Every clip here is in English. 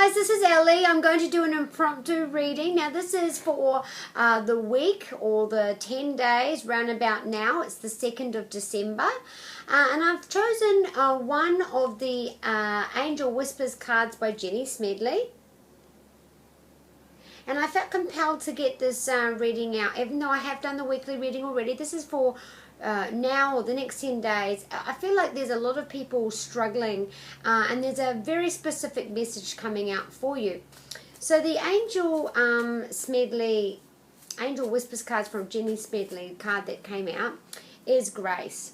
guys, this is Ellie. I'm going to do an impromptu reading. Now this is for the week or the 10 days round about now. It's the 2nd of December. And I've chosen one of the Angel Whispers cards by Jenny Smedley. And I felt compelled to get this reading out, even though I have done the weekly reading already. This is for now or the next 10 days. I feel like there's a lot of people struggling, and there's a very specific message coming out for you. So the Angel Smedley, Angel Whispers cards from Jenny Smedley card that came out is Grace.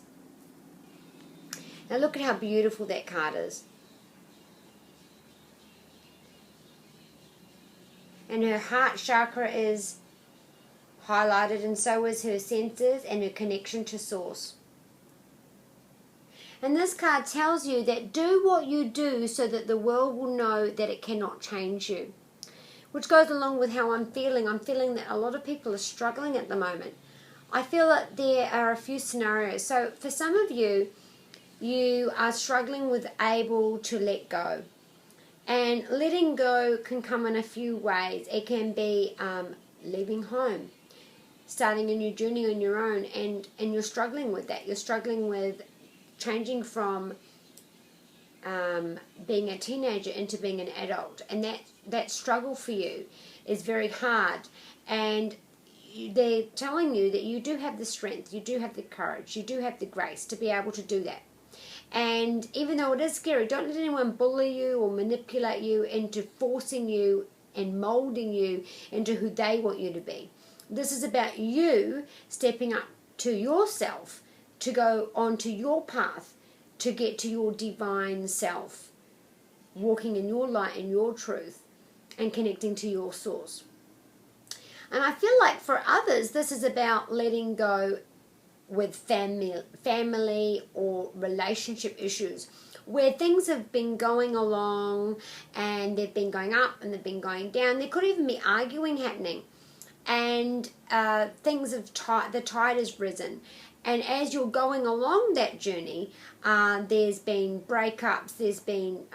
Now look at how beautiful that card is. And her heart chakra is highlighted, and so is her senses and her connection to source. And this card tells you that do what you do so that the world will know that it cannot change you. Which goes along with how I'm feeling. I'm feeling that a lot of people are struggling at the moment. I feel that there are a few scenarios. So for some of you, you are struggling with able to let go. And letting go can come in a few ways. It can be leaving home, starting a new journey on your own, and you're struggling with that. You're struggling with changing from being a teenager into being an adult. And that struggle for you is very hard. And they're telling you that you do have the strength, you do have the courage, you do have the grace to be able to do that. And even though it is scary, don't let anyone bully you or manipulate you into forcing you and molding you into who they want you to be. This is about you stepping up to yourself, to go onto your path, to get to your divine self, walking in your light and your truth, and connecting to your source. And I feel like for others, this is about letting go with family or relationship issues, where things have been going along and they've been going up and they've been going down. There could even be arguing happening, and things have the tide has risen. And as you're going along that journey, there's been breakups, there's been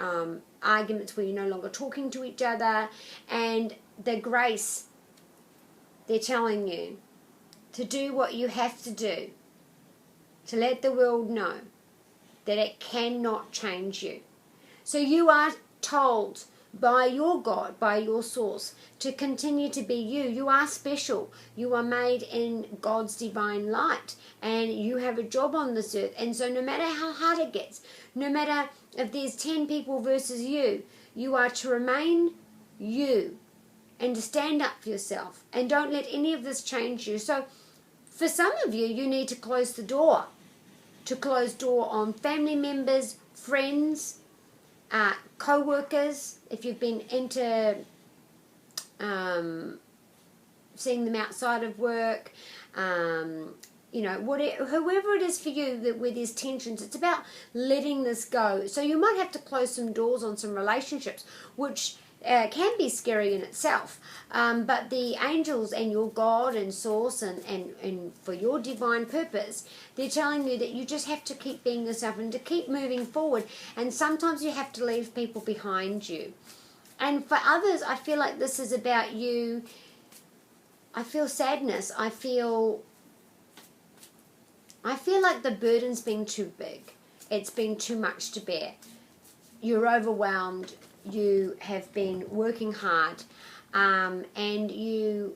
arguments where you're no longer talking to each other, and the grace, they're telling you to do what you have to do, to let the world know that it cannot change you. So you are told by your God, by your source, to continue to be you. You are special. You are made in God's divine light, and you have a job on this earth. And so no matter how hard it gets, no matter if there's 10 people versus you, you are to remain you and to stand up for yourself, and don't let any of this change you. So for some of you, you need to close the door. To close door on family members, friends, co-workers, if you've been into seeing them outside of work, whoever it is for you that where there's tensions, it's about letting this go. So you might have to close some doors on some relationships, which can be scary in itself, but the angels and your God and source and for your divine purpose, they're telling you that you just have to keep being yourself and to keep moving forward. And sometimes you have to leave people behind you. And for others, I feel like this is about you. I feel sadness. I feel like the burden's been too big. It's been too much to bear. You're overwhelmed. You have been working hard, and you're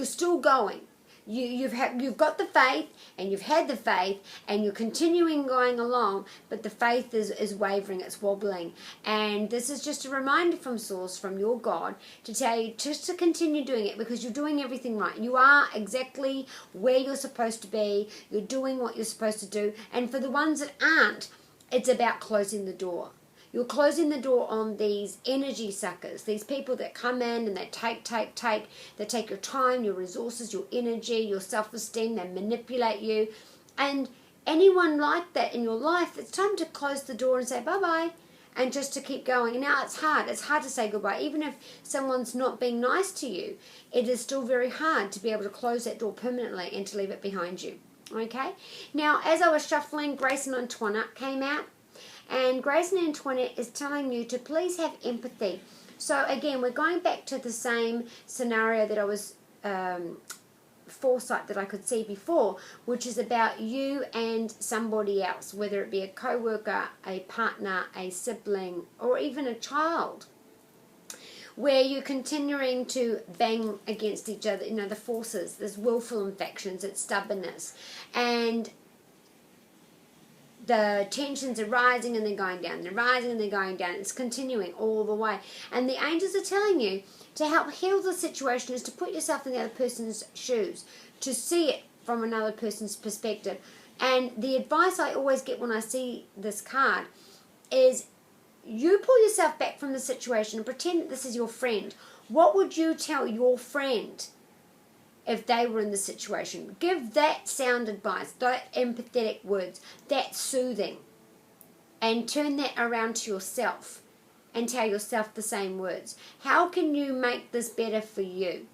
still going. You've got the faith, and you've had the faith, and you're continuing going along, but the faith is wavering, it's wobbling. And this is just a reminder from Source, from your God, to tell you just to continue doing it, because you're doing everything right. You are exactly where you're supposed to be. You're doing what you're supposed to do. And for the ones that aren't, it's about closing the door. You're closing the door on these energy suckers, these people that come in and they take. They take your time, your resources, your energy, your self-esteem. They manipulate you. And anyone like that in your life, it's time to close the door and say bye-bye, and just to keep going. And now it's hard. It's hard to say goodbye. Even if someone's not being nice to you, it is still very hard to be able to close that door permanently and to leave it behind you. Okay? Now, as I was shuffling, Grace and Antoinette came out. And Grace and Antoinette is telling you to please have empathy. So again, we're going back to the same scenario that I was foresight that I could see before, which is about you and somebody else, whether it be a co-worker, a partner, a sibling, or even a child, where you're continuing to bang against each other, the forces, there's willful infections, it's stubbornness, and the tensions are rising and they're going down, they're rising and they're going down, it's continuing all the way. And the angels are telling you to help heal the situation is to put yourself in the other person's shoes, to see it from another person's perspective. And the advice I always get when I see this card is you pull yourself back from the situation and pretend that this is your friend. What would you tell your friend if they were in the situation? Give that sound advice, that empathetic words, that soothing, and turn that around to yourself and tell yourself the same words. How can you make this better for you?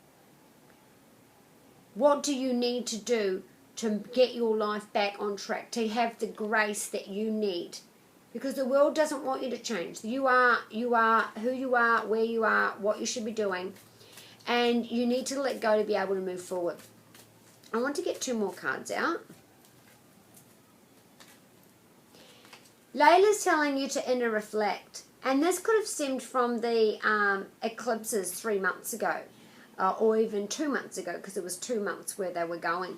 What do you need to do to get your life back on track, to have the grace that you need? Because the world doesn't want you to change. You are who you are, where you are, what you should be doing. And you need to let go to be able to move forward. I want to get 2 more cards out. Layla's telling you to inner reflect. And this could have stemmed from the eclipses 3 months ago. Or even 2 months ago, because it was 2 months where they were going.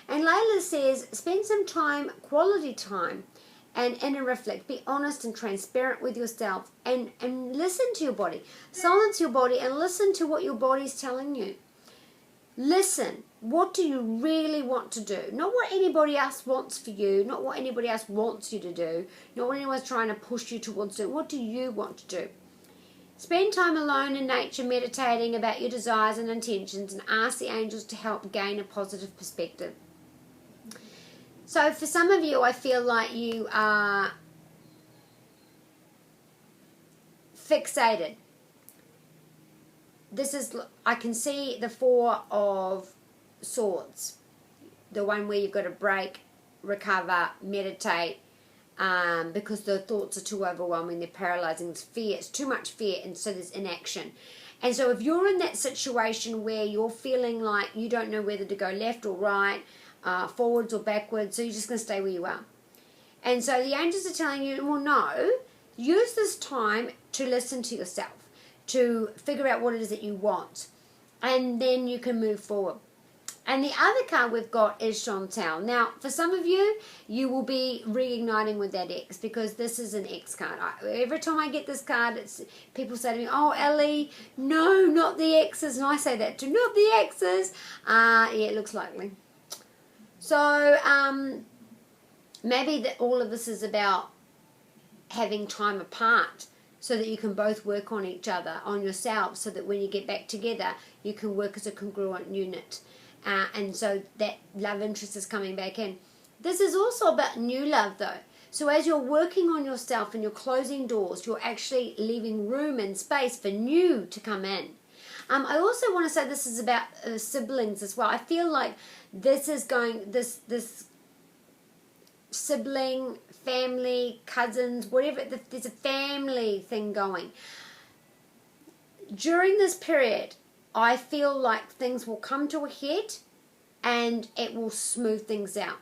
And Layla says, spend some time, quality time, and inner reflect. Be honest and transparent with yourself, and listen to your body. Silence your body and listen to what your body's telling you. Listen. What do you really want to do? Not what anybody else wants for you, not what anybody else wants you to do, not what anyone's trying to push you towards doing. What do you want to do? Spend time alone in nature meditating about your desires and intentions, and ask the angels to help gain a positive perspective. So for some of you, I feel like you are fixated. I can see the 4 of Swords. The one where you've got to break, recover, meditate, because the thoughts are too overwhelming, they're paralyzing, there's fear, it's too much fear, and so there's inaction. And so if you're in that situation where you're feeling like you don't know whether to go left or right, forwards or backwards, so you're just going to stay where you are. And so the angels are telling you, well, no, use this time to listen to yourself, to figure out what it is that you want, and then you can move forward. And the other card we've got is Chantal. Now, for some of you, you will be reigniting with that ex, because this is an ex card. Every time I get this card, people say to me, oh, Ellie, no, not the exes. And I say that too, not the exes. Yeah, it looks likely. So, maybe all of this is about having time apart so that you can both work on each other, on yourself, so that when you get back together, you can work as a congruent unit. And so that love interest is coming back in. This is also about new love, though. So as you're working on yourself and you're closing doors, you're actually leaving room and space for new to come in. I also want to say this is about siblings as well. I feel like this is going, this sibling, family, cousins, whatever, there's a family thing going. During this period, I feel like things will come to a head and it will smooth things out.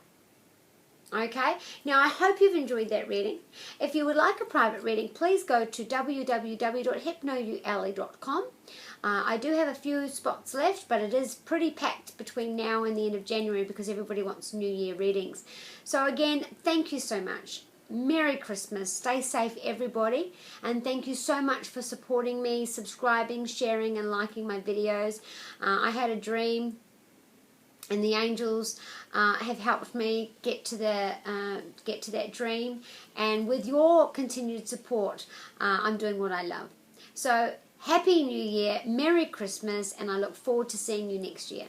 Okay? Now, I hope you've enjoyed that reading. If you would like a private reading, please go to www.hypnoyouellie.com. I do have a few spots left, but it is pretty packed between now and the end of January because everybody wants New Year readings. So again, thank you so much. Merry Christmas. Stay safe, everybody. And thank you so much for supporting me, subscribing, sharing, and liking my videos. I had a dream, and the angels have helped me get to that dream. And with your continued support, I'm doing what I love. So, Happy New Year, Merry Christmas, and I look forward to seeing you next year.